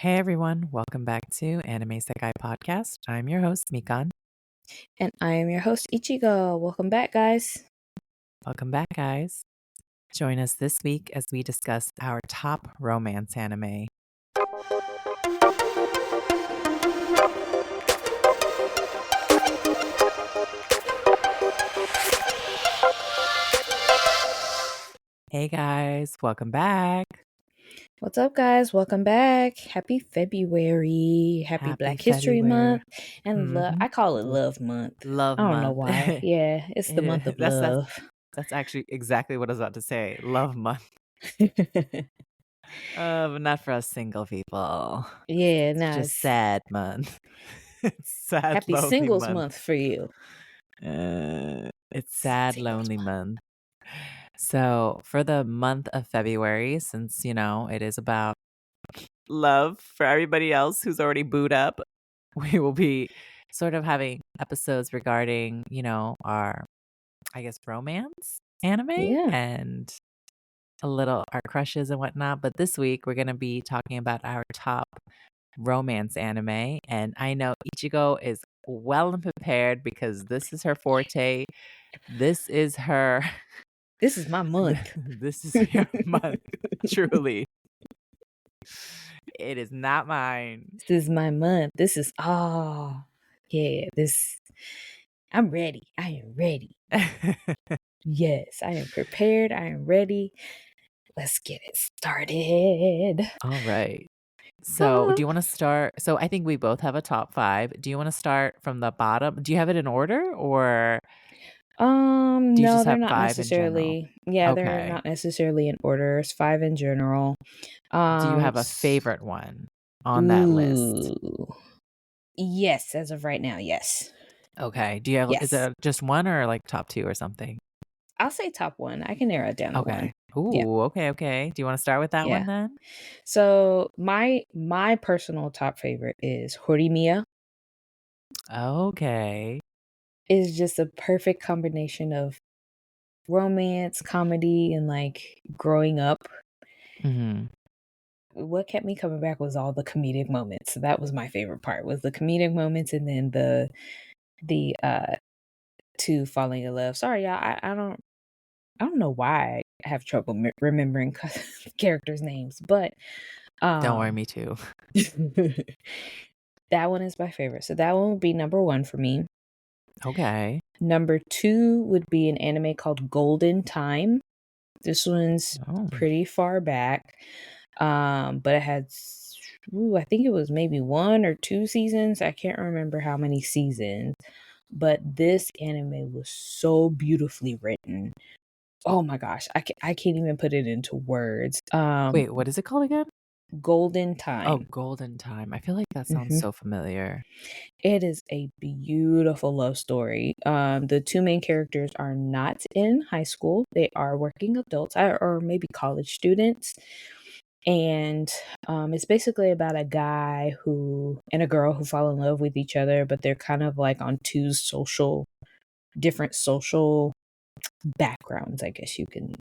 Hey everyone, welcome back to Anime Sekai Podcast. I'm your host, Mikan. And I am your host, Ichigo. Welcome back, guys. Welcome back, guys. Join us this week as we discuss our top romance anime. Hey guys, welcome back. What's up, guys? Welcome back. Happy February. Happy Black History Month. And I call it Love Month. Love I don't know month. why. Yeah, it's the month of love. That's actually exactly what I was about to say. Love month. But not for us single people. Yeah, It's just sad month. It's sad, Happy lonely Singles month. Month for you. It's sad, lonely month. So for the month of February, since, it is about love for everybody else who's already booed up, we will be sort of having episodes regarding, our, I guess, romance anime Yeah. and a little our crushes and whatnot. But this week we're going to be talking about our top romance anime. And I know Ichigo is well prepared because this is her forte. This is her. This is my month. This is your month, truly. It is not mine. This is my month. This is, I'm ready. I am ready. Yes, I am prepared. I am ready. Let's get it started. All right. So, do you want to start? So, I think we both have a top 5. Do you want to start from the bottom? Do you have it in order or do you No, just they're have not 5 in general? necessarily. Yeah, they're Okay. not necessarily in order. It's 5 in general. Do you have a favorite one on that list? Yes, as of right now, yes. Okay. Do you have is Yes. it just one or like top 2 or something? I'll say top 1. I can narrow it down to Okay. 1. Yeah. Ooh, okay. Do you want to start with that one Yeah. then? So, my personal top favorite is Horimiya. Okay. Is just a perfect combination of romance, comedy, and like growing up. Mhm. What kept me coming back was all the comedic moments. So that was my favorite part, was the comedic moments, and then the two falling in love. Sorry, y'all, I don't know why I have trouble remembering characters' names, but Don't worry, me too. that one is my favorite. So that one would be number 1 for me. Okay. Number 2 would be an anime called Golden Time. This one's pretty far back. But it had, I think it was maybe 1 or 2 seasons. I can't remember how many seasons. But this anime was so beautifully written. Oh my gosh, I can't even put it into words. Wait, what is it called again? Golden Time. Oh, Golden Time. I feel like that sounds so familiar. It is a beautiful love story. The 2 main characters are not in high school. They are working adults or maybe college students. And it's basically about a guy and a girl who fall in love with each other, but they're kind of like on 2 different social backgrounds, I guess you can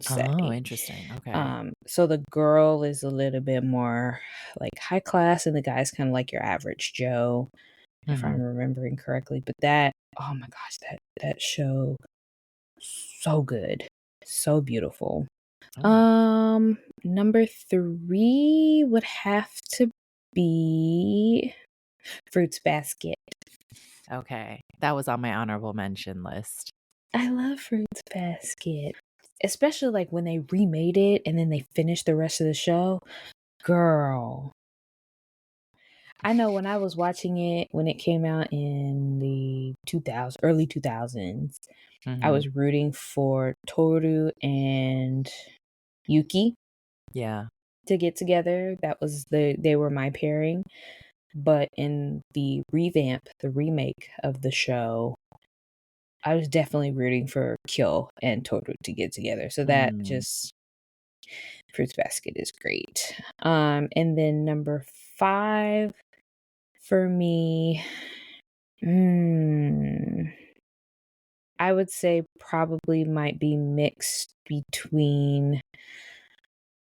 say. Oh, interesting. Okay. So the girl is a little bit more like high class, and the guy's kind of like your average Joe, if I'm remembering correctly. But oh my gosh, that show, so good, so beautiful. Number 3 would have to be Fruits Basket. Okay. That was on my honorable mention list. I love Fruits Basket. Especially like when they remade it and then they finished the rest of the show. Girl. I know when I was watching it, when it came out in the early 2000s, I was rooting for Toru and Yuki. Yeah. To get together. They were my pairing. But in the remake of the show, I was definitely rooting for Kyo and Toru to get together. So that just Fruits Basket is great. And then number 5 for me, I would say probably might be mixed between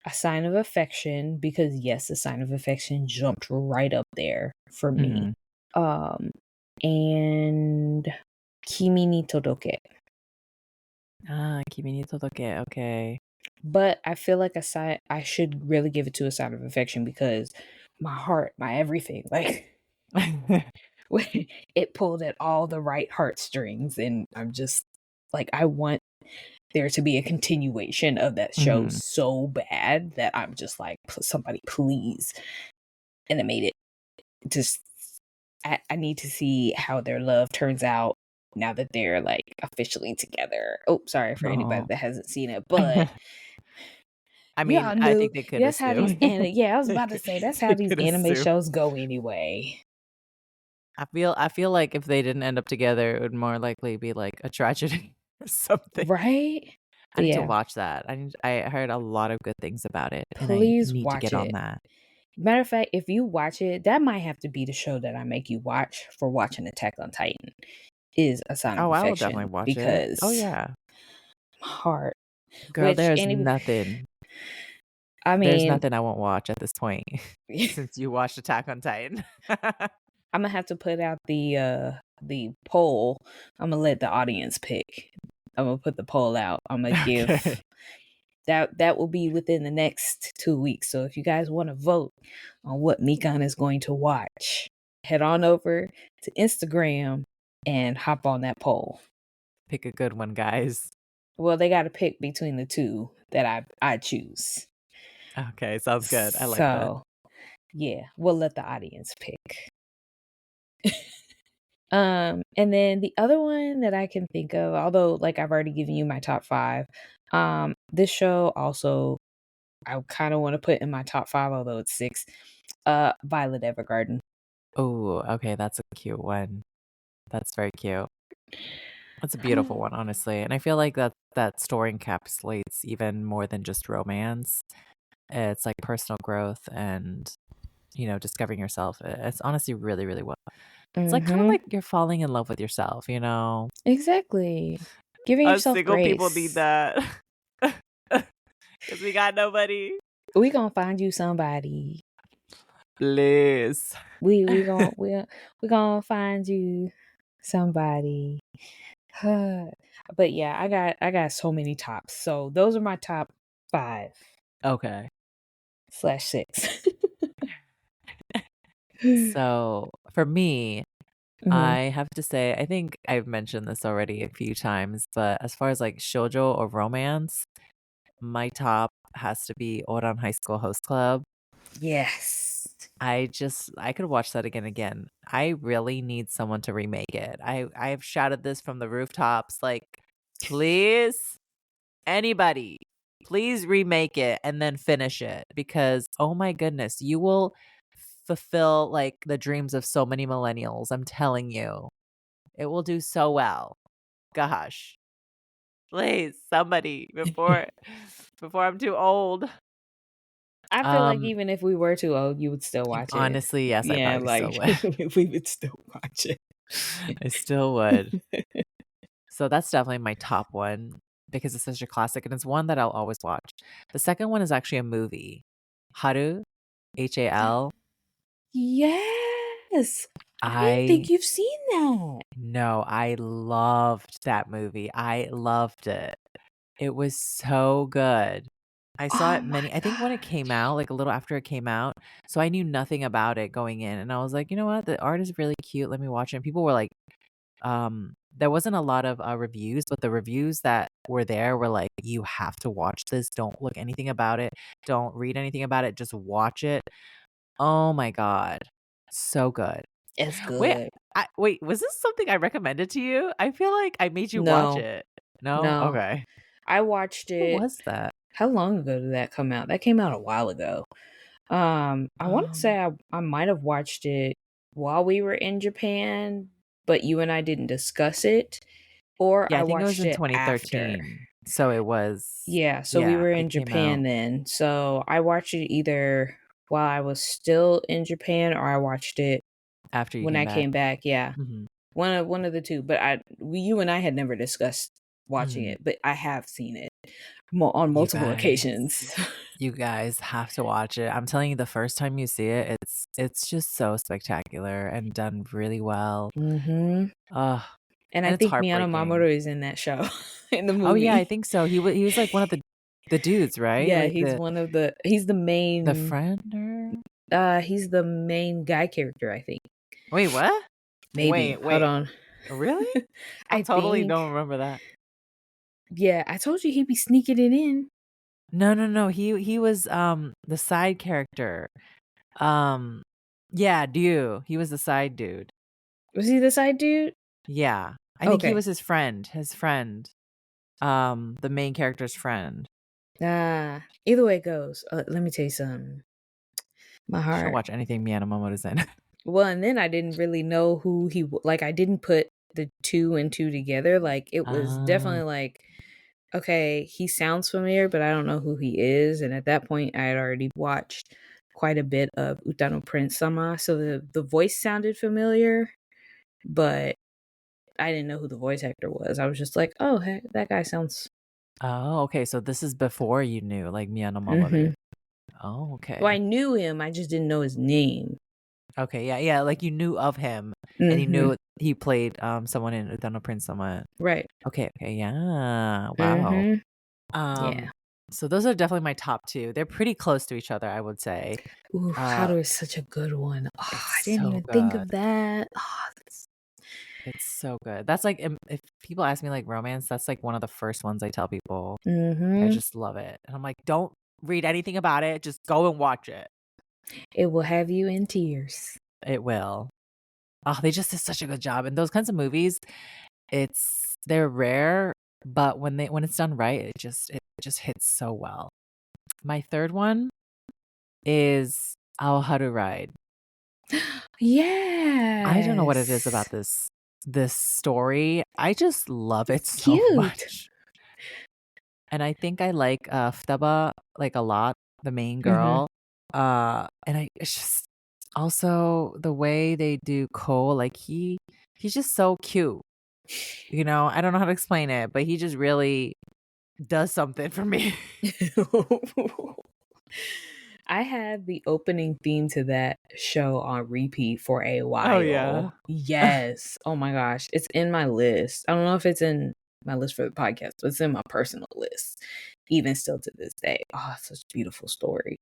A Sign of Affection, because yes, A Sign of Affection jumped right up there for me. Mhm. Um, and Kimi ni Todoke. Ah, Kimi ni Todoke, okay. But I feel like I should really give it to A Sign of Affection because my heart, my everything, like it pulled at all the right heartstrings, and I'm just like, I want there to be a continuation of that show Mhm. so bad that I'm just like, somebody please animate it. Just I need to see how their love turns out now that they're like officially together. Oh, sorry for anybody No. that hasn't seen it, but I mean, y'all I knew think they could that's how these assume. yeah, I was about to say that's how They these could anime assume. shows go anyway. I feel like if they didn't end up together, it would more likely be like a tragedy or something. Right? I But need to yeah, watch that. I heard a lot of good things about it, and I please need to watch get on it. that. Matter of fact, if you watch it, that might have to be the show that I make you watch for watching Attack on Titan, is A Sign of Oh, I will Affection, definitely watch it. Oh, because yeah. my heart, Girl, which any I there's mean, nothing I won't watch at this point since you watched Attack on Titan. I'm gonna have to put out the poll. I'm gonna let the audience pick. I'm gonna put the poll out. I'm gonna give Okay. that will be within the next 2 weeks. So if you guys want to vote on what Mikan is going to watch, head on over to Instagram and hop on that poll. Pick a good one, guys. Well, they got to pick between the two that I choose. Okay, sounds good. I like that. So yeah, we'll let the audience pick. And then the other one that I can think of, although like I've already given you my top 5, this show also I kind of want to put in my top 5, although it's 6. Violet Evergarden. Oh, okay, that's a cute one. That's very cute. That's a beautiful one, honestly, and I feel like that story encapsulates even more than just romance. It's like personal growth and, discovering yourself. It's honestly really, really well. It's like kind of Mhm. like you're falling in love with yourself, you know? Exactly. Giving Us yourself single people need grace. that. 'Cause we got nobody. We gonna find you somebody. Please. We gonna we gonna find you somebody. But yeah, I got so many tops. So those are my top 5 Okay. slash 6. So, for me, Mhm. I have to say, I think I've mentioned this already a few times, but as far as like shoujo or romance, my top has to be Oran High School Host Club. Yes. I could watch that again and again. I really need someone to remake it. I've shouted this from the rooftops, like, please, anybody, please remake it and then finish it because oh my goodness, you will fulfill like the dreams of so many millennials. I'm telling you. It will do so well. Gosh. Please, somebody before I'm too old. I feel like Um, even if we were too old, you would still watch it. honestly, yes, I Yeah, probably still like would. we would still watch I still would. So that's definitely my top one because it's such a classic and it's one that I'll always watch. The second one is actually a movie. Haru, it. HAL. Yes. I didn't I think you've seen that. no, I loved that movie. I loved it. It was so good. I saw Oh it my I think when it god. came out, like, a little after it came out, so I knew nothing about it going in, and I was like, "You know what? The art is really cute, let me watch it," and people were like, there wasn't a lot of, reviews, but the reviews that were there were like, "You have to watch this, don't look anything about it, don't read anything about it, just watch it." Oh my god. So good. It's Wait, good. was this something I recommended to you? I feel like I made you watch No, it. No? no. Okay. I watched What it. was that? How long ago did that come out? That came out a while ago. I want to Um say I might have watched it while we were in Japan, but you and I didn't discuss it, or Yeah, I I think it was watched in it after. 2013. So it was Yeah, so we yeah, were it in came out Japan then. So I watched it either while I was still in Japan or I watched it after you when came I back. came back. Yeah. Mhm. One of the two, but you and I had never discussed watching Mhm. it, but I have seen it on You multiple guys occasions. you guys have to watch it. I'm telling you, the first time you see it, it's just so spectacular and done really well. Mhm. Ugh, And I and it's think Miyano heartbreaking. Mamoru is in that show, in the Oh, yeah, I movie. think so. He was, like, one of the dudes, right? Yeah, Like, he's the the main friend or he's the main guy character, I think. wait, what? Maybe. Hold Wait. on. Really? I I totally think. don't remember that. Yeah, I told you he'd be sneaking it in. No, no, no. He was the side character. Um yeah, Ryu. He was the side dude. Was he the side dude? Yeah. I think he Okay. was his friend. The main character's friend. Either way it goes, let me tell you something. My She'll heart. watch anything Miyano Momota's in. Well, and then I didn't really know who like, I didn't put the 2 and 2 together, like, it was Ah. definitely like, "Okay, he sounds familiar, but I don't know who he is," and at that point, I had already watched quite a bit of Utano Prince Sama, so the voice sounded familiar, but I didn't know who the voice actor was. I was just like, "Oh, hey, that guy sounds." Oh, okay. So this is before you knew like Miyano Momoru. Mhm. Oh, Well, okay. I knew him, I just didn't know his name. Okay, yeah, yeah, like you knew of him and you Mhm. knew he played someone in Utano Prince Sama. Right. Okay, okay, yeah. Wow. Mhm. Um Yeah. so those are definitely my top 2. They're pretty close to each other, I would say. Ooh, Uh Haru is such a good one. Oh, I it's didn't so even think good. of that. Oh, It's it's so good. That's like if people ask me like romance, that's like one of the first ones I tell people. I mhm. just love it. And I'm like, don't read anything about it. Just go and watch it. It will have you in tears. It will. Oh, they just did such a good job. And those kinds of movies, they're rare, but when it's done right, it just hits so well. My third one is Aoharu Ride. I don't know what it is about Yes. this story. I just love it It's so cute. much. And I think I like Futaba like a lot, the main Mhm. girl. And it's just also the way they do Cole, like he's just so cute. You know, I don't know how to explain it, but he just really does something for me. I had the opening theme to that show on repeat for a Oh yeah. while. Yes. Oh my gosh. It's in my list. I don't know if it's in my list for the podcast, but it's in my personal list, even still to this day. Oh, it's such a beautiful story.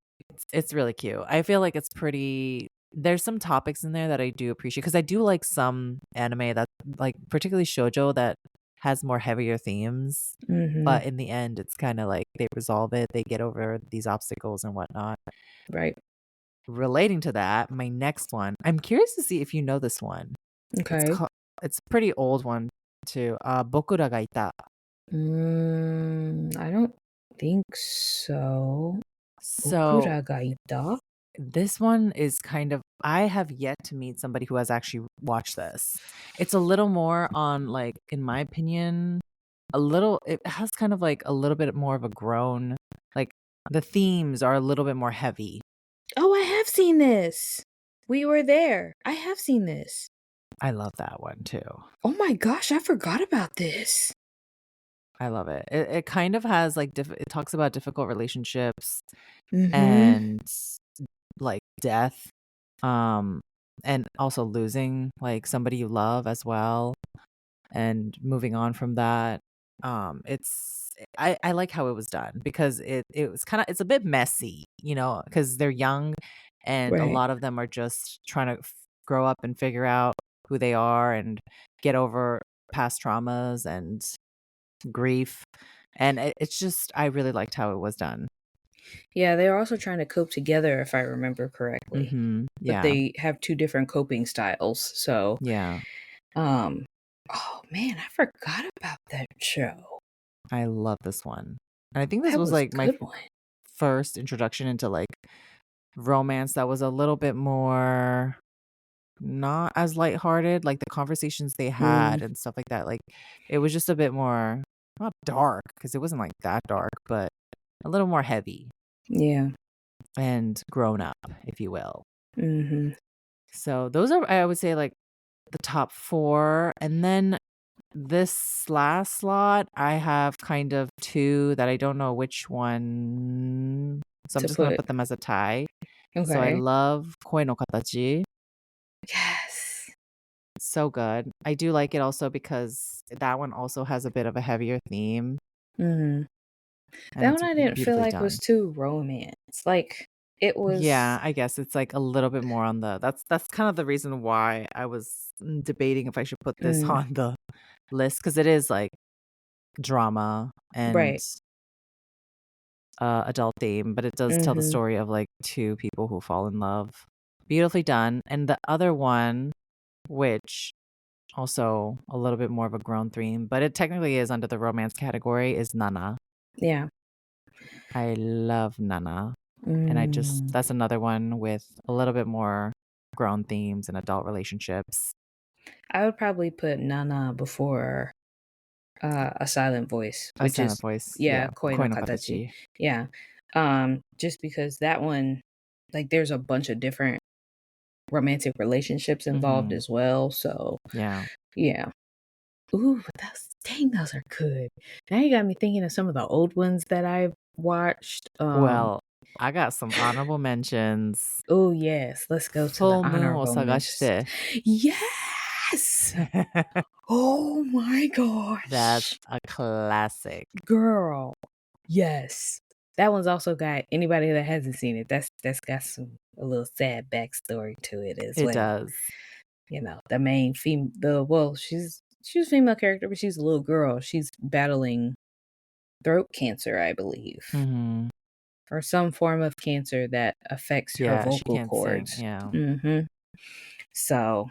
It's really cute. I feel like it's pretty there's some topics in there that I do appreciate because I do like some anime that like particularly shoujo that has more heavier themes. Mhm. But in the end, it's kind of like they resolve it, they get over these obstacles and whatnot. Right. Relating to that, my next one, I'm curious to see if you know this one. It's Okay. called, it's a pretty old one too. Bokura ga ita. I don't think so. So Bokura ga ita? this one is kind of I have yet to meet somebody who has actually watched this. It's a little more on like, in my opinion, it has kind of like a little bit more of a grown, like the themes are a little bit more heavy. Oh, I have seen this. We were there. I have seen this. I love that one too. Oh my gosh, I forgot about this. I love it. It kind of has like it talks about difficult relationships Mhm. and like death, um, and also losing like somebody you love as well, and moving on from that. I like how it was done because it was kind of it's a bit messy, you know, because they're young, and a Right. lot of them are just trying to grow up and figure out who they are and get over past traumas and grief, and it's just I really liked how it was done. Yeah, they're also trying to cope together if I remember correctly. Mhm. But Yeah. they have 2 different coping styles. So, Yeah. um oh man, I forgot about that show. I love this one. And I think this That was, was like, a my good one. first introduction into, like, romance that was a little bit more not as lighthearted, like, the conversations they Mm, had and stuff like that, like, it was just a bit more not dark because it wasn't, like, that dark, but a little more heavy yeah. and grown up, if you will. Mhm. So those are, I would say, like, the top 4, and then This last slot, I have kind of 2 that I don't know which one, so I'm to just gonna put? put them as a tie. So I Okay. love Koi no Katachi. Yes. So good. I do like it also because that one also has a bit of a heavier theme, Mhm. and That it's one I didn't feel beautifully like was done. too romance. Like, it was Yeah, I guess it's, like, a little bit more on the that's kind of the reason why I was, debating if I should put this mm, on the list because it is, like, drama and, right. adult theme, but it does tell the Mhm. story of, like, 2 people who fall in love. Beautifully done, and the other one, which also a little bit more of a grown theme, but it technically is under the romance category, is Nana. Yeah. I love Nana, and I just Mm. that's another one with a little bit more grown themes and adult relationships. I would probably put Nana before A Silent Voice, A which Silent is, Voice, yeah, yeah, Koi no Koi no Katachi. Katachi. Yeah. Just because that one, like, there's a bunch of different romantic relationships involved Mhm, as well. So yeah. yeah. Ooh, but those are good. Now you got me thinking of some of the old ones that I've watched. Well, I got some honorable mentions. Oh yes, let's go to the Full Moon o honorable mentions. Sagashite. Yes. Oh my That's gosh. a classic. Girl. Yes. That one's also got anybody that hasn't seen it, that's got some a little sad backstory to it as It well. does. You know, the main she's a female character, but she's a little girl. She's battling throat cancer, I believe, Mhm. or some form of cancer that affects her Yeah, she vocal can't sing, cords. yeah. Mhm. So,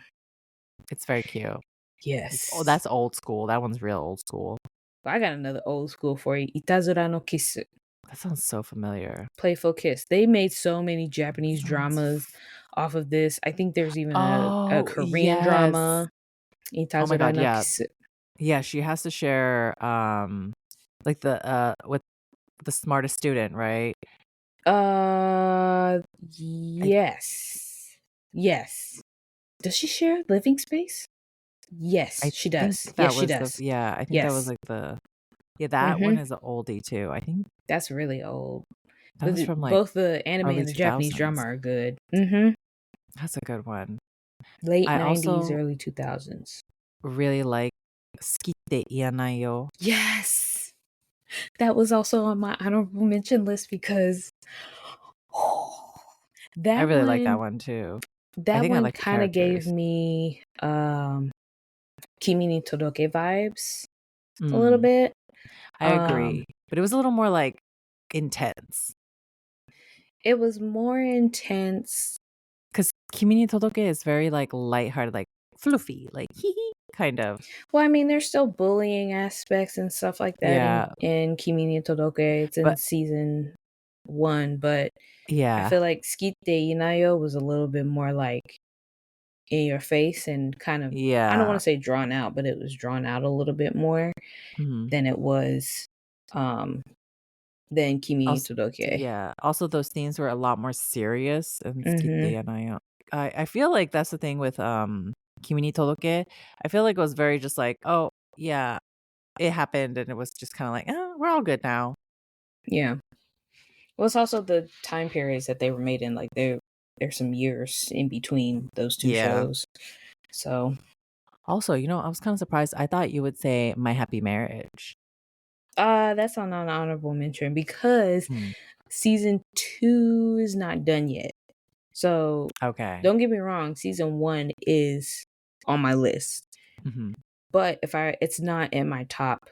It's very cute. yes. That's old school, that one's real old school. I got another old school for you. Itazura no Kisu. That sounds so familiar. Playful Kiss. They made so many Japanese Sounds dramas f off of this. I think there's even a Oh, Korean yes. drama, Oh my Itazura god, no yeah. Kisu. Yeah, she has to share, like, with the smartest student, right? Uh, I yes. Yes. Does she share living space? Yes, I she think does. Yes, that she was does. I think that was, Yes. like, yeah, that one Mhm. is a oldie too. I think That's really old. that But was from, like, both the anime early and the Japanese 2000s. drama are good. Mhm. That's a good one. Late I 90s, also early 2000s. really like Skitte Ianai yo. Yes. That was also on my honorable mention list because I that really like that one one too. I that think I one like the kinda gave characters. me, Kimi ni Todoke vibes a little Mm, bit. I Um, agree, but it was a little more, like, intense. it was more intense. 'Cause Kimi ni Todoke is very, like, lighthearted, like, fluffy, like, "Hee hee," kind of. Well, I mean, there's still bullying aspects and stuff like that in Yeah, Kimi ni Todoke. It's in but season 1, but I yeah. feel like Skite Inayo was a little bit more, like, in your face and kind of, I don't wanna Yeah. say drawn out, but it was drawn out a little bit more Mhm. than it was, um, than Kimi ni Also Todoke. yeah, also those themes were a lot more serious in Mhm. Skite and I feel like that's the thing with, Kimi ni Todoke. I feel like it was very just like, "Oh, yeah, it happened," and it was just kinda like, "Oh, we're all good now." Yeah. Well, it's also the time periods that they were made in, like, there's some years in between those 2 Yeah. shows. So, Also, I was kinda surprised. I thought you would say My Happy Marriage. that's on an honorable mention because Hmm, season 2 is not done yet. So, okay. don't get me wrong, season 1 is on my list, Mhm. but if I it's not in my top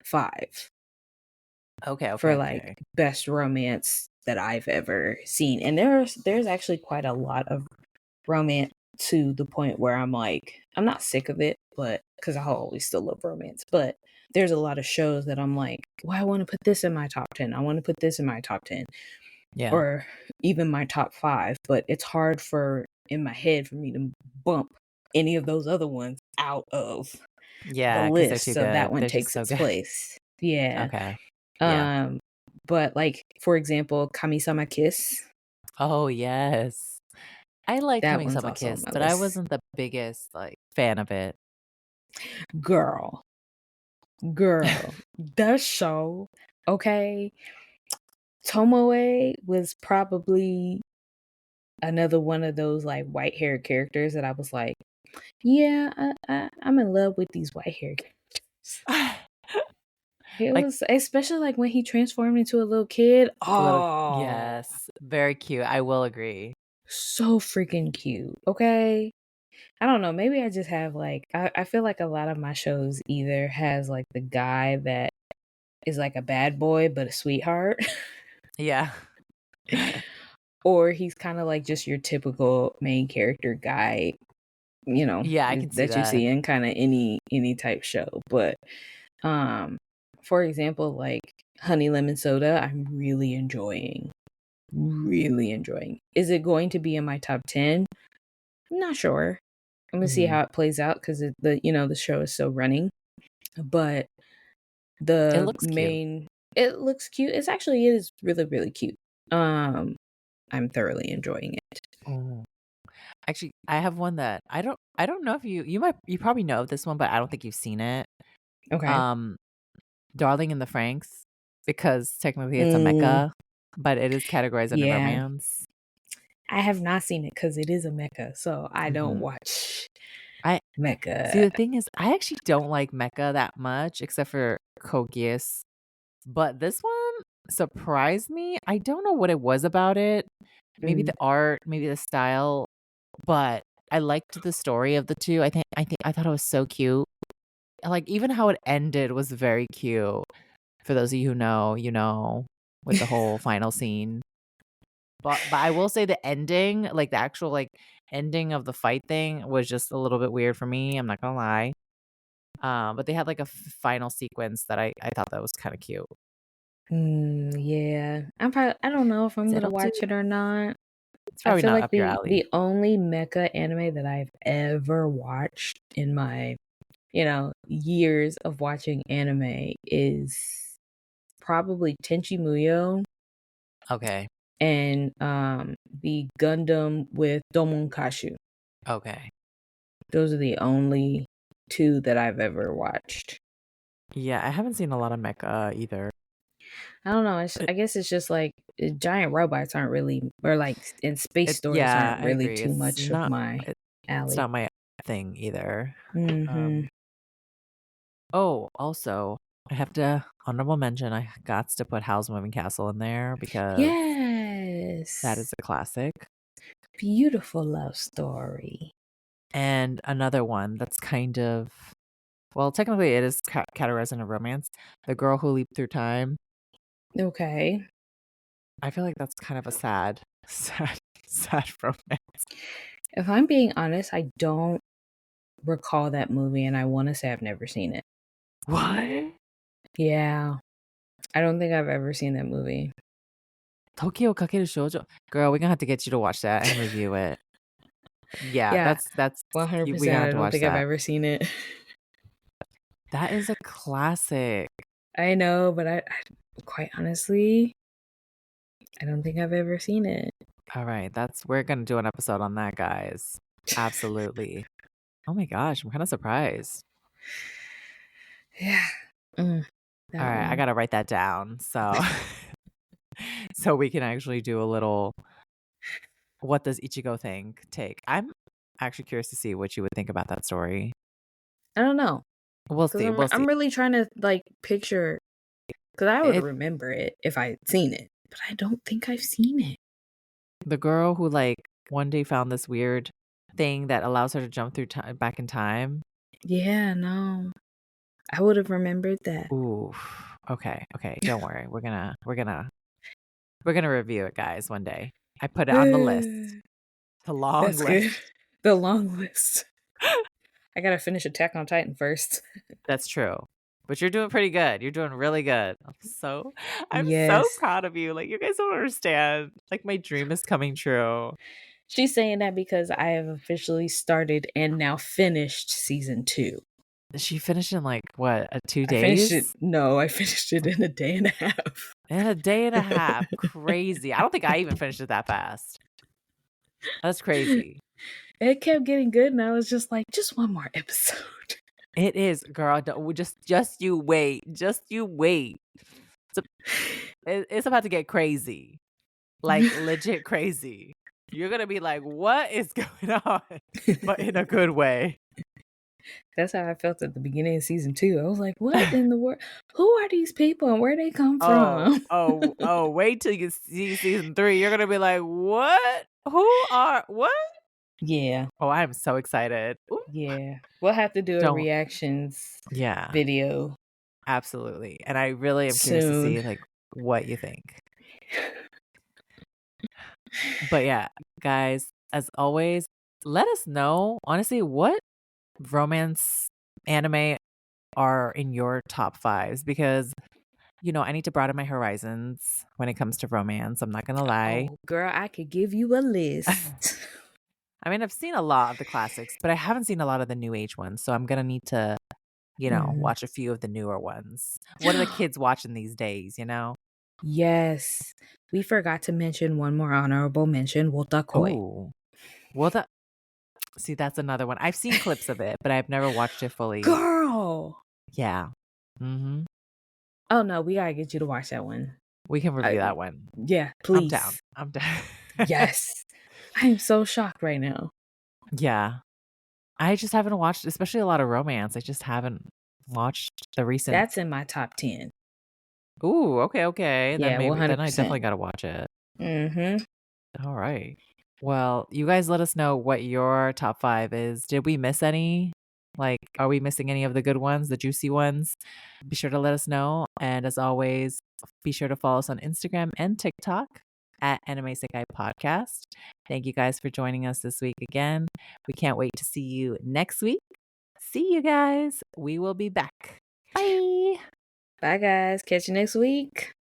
5 Okay, for, okay, like, okay. best romance that I've ever seen, and there's actually quite a lot of romance to the point where I'm like, I'm not sick of it, but because I always still love romance, but there's a lot of shows that I'm like, well, I want to put this in my top 10. I want to put this in my top 10 Yeah. or even my top 5, but it's hard for in my head for me to bump any of those other ones out of the Yeah, because 'cause they're list. too So that good. one They're just takes so its good. place. Yeah. Okay. Yeah. Um, but like for example, Kamisama Kiss, Oh, yes. I like that Coming one's Summer also on Kiss, my but I list. wasn't the biggest, like, fan of it. Girl, girl, the show, okay? Tomoe was probably another one of those like white hair characters that I was like, yeah, I'm in love with these white hair characters. It Like was especially like when he transformed into a little kid. a little Oh, yes, very cute. I will agree. so freaking cute. Okay. I don't know. Maybe I just have like I feel like a lot of my shows either has like the guy that is like a bad boy but a sweetheart. Yeah. Or he's kind of like just your typical main character guy, you know, Yeah, I can see that you that. see in kind of any type show. But um for example, like Honey Lemon Soda, I'm really enjoying. Really enjoying. Is it going to be in my top 10? I'm not sure. I'm gonna see Mhm. how it plays out because the show is still running. But It the looks cute. main it looks cute. It is really, really cute. Um, I'm thoroughly enjoying it. Oh. Actually, I have one that I don't know if you probably know of this one, but I don't think you've seen it. Okay. Um, Darling in the Franxx, because technically it's a Mm, mecha, but it is categorized under yeah. romance. I have not seen it because it is a mecha, so I don't Mhm. watch I see, mecha. the thing is, I actually don't like mecha that much except for Kogias, but this one surprised me. I don't know what it was about it. Maybe Mm, the art, maybe the style, but I liked the story of the 2. I thought it was so cute. Like, even how it ended was very cute. For those of you who know, you know, with the whole final scene. But I will say the ending, like, the actual, like, ending of the fight thing was just a little bit weird for me, I'm not gonna lie. But they had, like, a final sequence that I thought that was kinda cute. yeah. I don't know if I'm So gonna it'll do watch it or not. it's I probably feel not like up your alley. the only mecha anime that I've ever watched in my, years of watching anime is probably Tenchi Muyo Okay, and the Gundam with Domon Kashu. okay. Those are the only two that I've ever watched. Yeah, I haven't seen a lot of mecha either. I don't know. I guess it's just like giant robots aren't really, or like in space stories Yeah, aren't I really agree. too much of my It's alley. not my thing either. Hmm. Um, oh, also, I have to honorable mention, I gots to put Howl's Moving Castle in there because that is Yes. a classic. Beautiful love story. And another one that's kind of well, technically it is categorized in a romance. The Girl Who Leaped Through Time. Okay. I feel like that's kind of a sad, sad romance. If I'm being honest, I don't recall that movie and I want to say I've never seen it. What? Yeah. I don't think I've ever seen that movie. Tokyo Kakeru Shoujo? Girl, we're gonna have to get you to watch that and review it. Yeah, Yeah, that's we gonna 100%. have I to don't watch think I've that. ever seen it. That is a classic. I know, but quite honestly, I don't think I've ever seen it. All right, that's we're gonna do an episode on that, guys. Absolutely. Oh my gosh, I'm kind of surprised. Yeah. Mm, All that right, I one. gotta write that down so so we can actually do a little what does Ichigo think take. I'm actually curious to see what you would think about that story. I don't know, We'll cause see. We'll see. I'm really trying to like picture, cause I would It remember it if I'd seen it, but I don't think I've seen it. the girl who like one day found this weird thing that allows her to jump through time back in time. Yeah, no, I would have remembered that. Ooh. Okay. Okay. Don't worry. We're gonna review it, guys, one day. I put it on the list. The long That's good. list. The long list. I gotta finish Attack on Titan first. That's true. But you're doing pretty good. You're doing really good. I'm so Yes. proud of you. Like, you guys don't understand. Like, my dream is coming true. She's saying that because I have officially started and now finished season 2. She finished in like what, 2 I finished it. days? No, I finished it in a day and a half. In a day and a half. Crazy. I don't think I even finished it that fast. That's crazy. It kept getting good, and I was just like, just one more episode. It is, girl. Just you wait. Just you wait. It's about to get crazy, like legit crazy. You're gonna be like, "What is going on?" But in a good way. That's how I felt at the beginning of season 2. I was like, "What in the world? Who are these people and where they come from?" Oh! Wait till you see season 3. You're gonna be like, "What? Who are what?" Yeah, Oh, I am so excited. Ooh. yeah. We'll have to do a Don't. reactions Yeah, video absolutely. And I really am curious to soon. see like what you think. But yeah, guys, as always, let us know honestly what romance anime are in your top 5s because I need to broaden my horizons when it comes to romance. I'm not gonna lie. Oh, girl, I could give you a list. I mean, I've seen a lot of the classics, but I haven't seen a lot of the new age ones. So I'm gonna need to, Mhm. watch a few of the newer ones. What are the kids watching these days? Yes. We forgot to mention one more honorable mention, Wotakoi. Ooh. Well, see, that's another one. I've seen clips of it, but I've never watched it fully. Girl! Yeah. Mm-hmm. Oh, no, we gotta get you to watch that one. We can review I that one. Yeah, I'm down. please. I'm down. Yes. I am so shocked right now. Yeah. I just haven't watched, especially a lot of romance. I just haven't watched the recent. That's in my top 10. Ooh, okay. Then Yeah, then I 100%. definitely gotta watch it. Mhm. All right. Well, you guys let us know what your top 5 is. Did we miss any? Like, are we missing any of the good ones, the juicy ones? Be sure to let us know. And as always, be sure to follow us on Instagram and TikTok at Anime Sekai Podcast. Thank you guys for joining us this week again. We can't wait to see you next week. See you guys. We will be back. Bye. Bye, guys. Catch you next week.